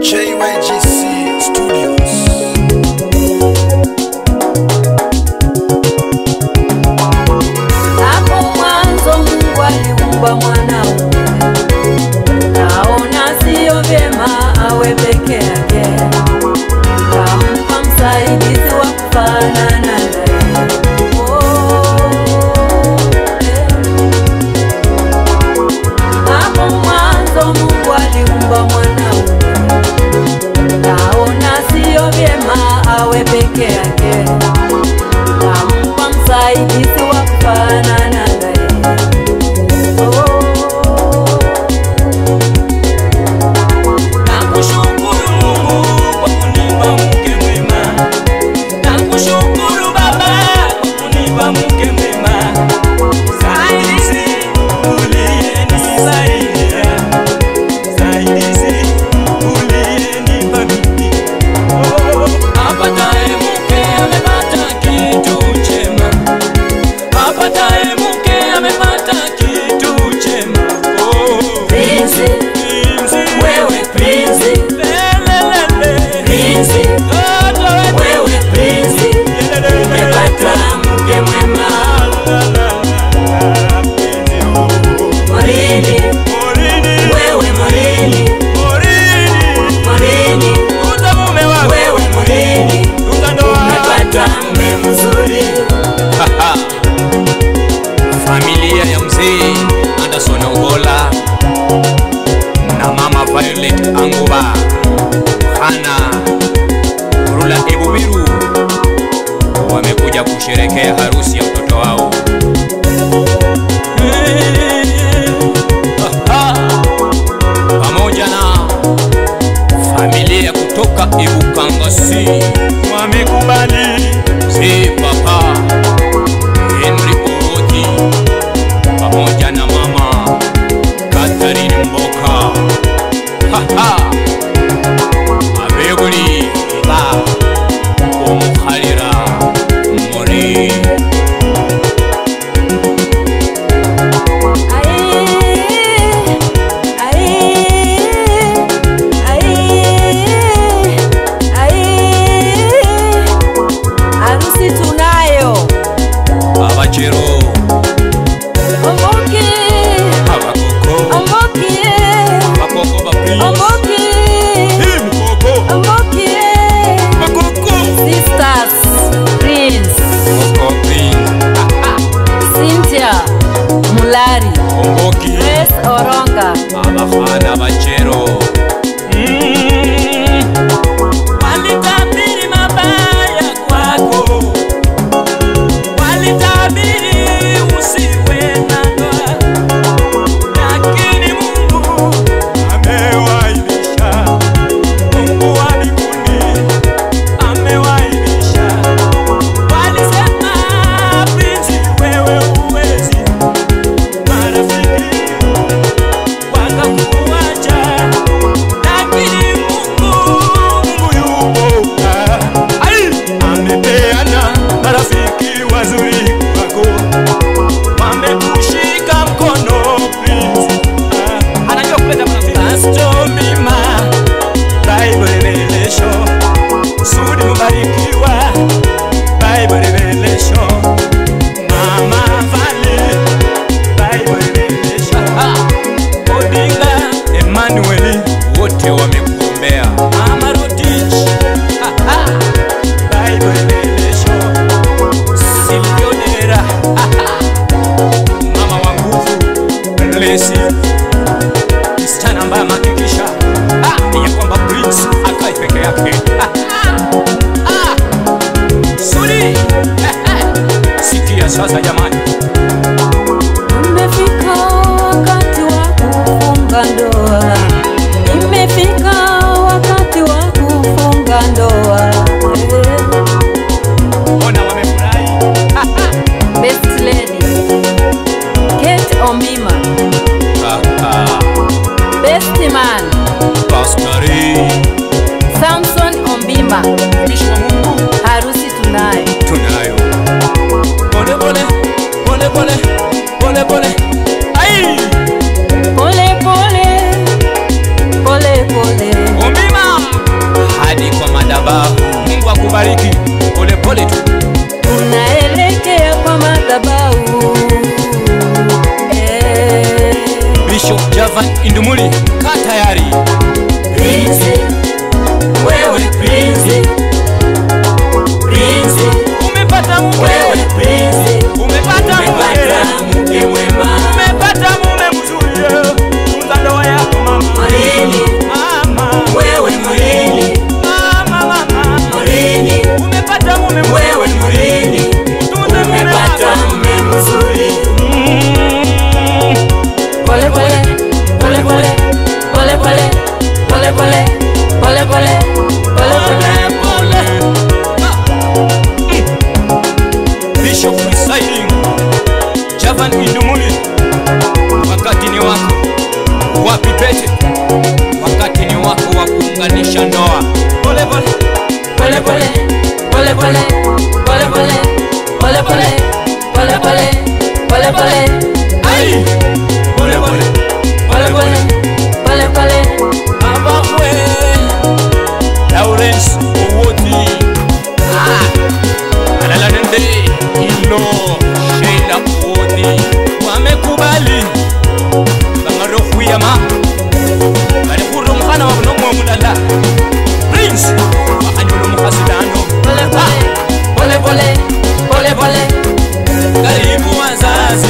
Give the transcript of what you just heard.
JYGC Studios. Hapo mwanzo Mungu aliumba mwanaume, kaona sio vyema awe peke yake, kampa msaidizi wa kufanana naye. Hapo mwanzo Mungu aliumba mwanaume, kaona sio vyema awe peke yake, kampa msaidizi wa kufanana naye. Familia ya mzee Anderson Ogola na mama Violet Anguba Hana Rula Ebubiru wamekuja kusherehekea harusi ya mtoto wao. Pamoja na familia kutoka Ibukangasi wamekubali si papa Henry Oti pamoja na mama Catherine Mboka abeguli ba omukhalira mori harusi tunayo abachero Mulari Omboki Grace Oronga abafana bachero walitabiri mabaya kwako, walitabiri usiwe na ndoa, lakini Mungu amewainisha. Mungu wa mbinguni amewainisha. Walisema Prince wewe uwezi, marafiki wakakuacha, lakini Mungu yupo. Amepeana marafiki wazuri wako, wamekushika mkono Prince. Anajua kuleta marafiki. Pastor Mima, Bible Revelation, Sudi Mubarikiwa, Bible Revelation, Mama Valley, Bible Revelation, Odinga, Emmanuel, wote wamekuombea. Mama Rotich, Bible Revelation, Silvionera, mama wa nguvu, Lesi, msichana ambaye amehakikisha ya kwamba Prince akai peke yake. Sudi, sikia sasa jamani, imefika wakati wa kufunga ndoa, imefika wakati wa kufunga ndoa. ona wamefurahi. Best lady Kate Omima, best man Pastori Samson Ombimba, mtumishi wa Mungu, harusi tunayo. Pole pole pole pole pole pole, ai Pole pole pole pole Ombima Indumuli, kaa tayari. Prince, wewe Prince. Prince, Umepata mume, wewe Prince. umepata Mke mwema. umepata mume mzuri. Tunza ndoa yako mama. Marini, Mama, wewe Marini. mama. Marini, Umepata mume mzuri. wewe Marini. Tunza mume Umepata wako. mume mzuri. Pole pole, pole pole, pole pole, pole pole, pole pole, pole pole. Bishop presiding Javan Indumuli, wakati ni wako. Wapi pete? Wakati ni wako wa kuunganisha ndoa. Pole pole, Pole pole, pole pole, pole pole, pole pole, pole pole, pole pole. ai, pole pole, Pole pole, pole pole. abakwe Lawrence Owoti, alala nende ilo Sheila Owoti, wamekubali bangarokhuyama bali khurira omukhana wabo nomwe mulala Prince wakhanyola omukhasilano. Pole pole, pole pole, pole pole. Karibu wazazi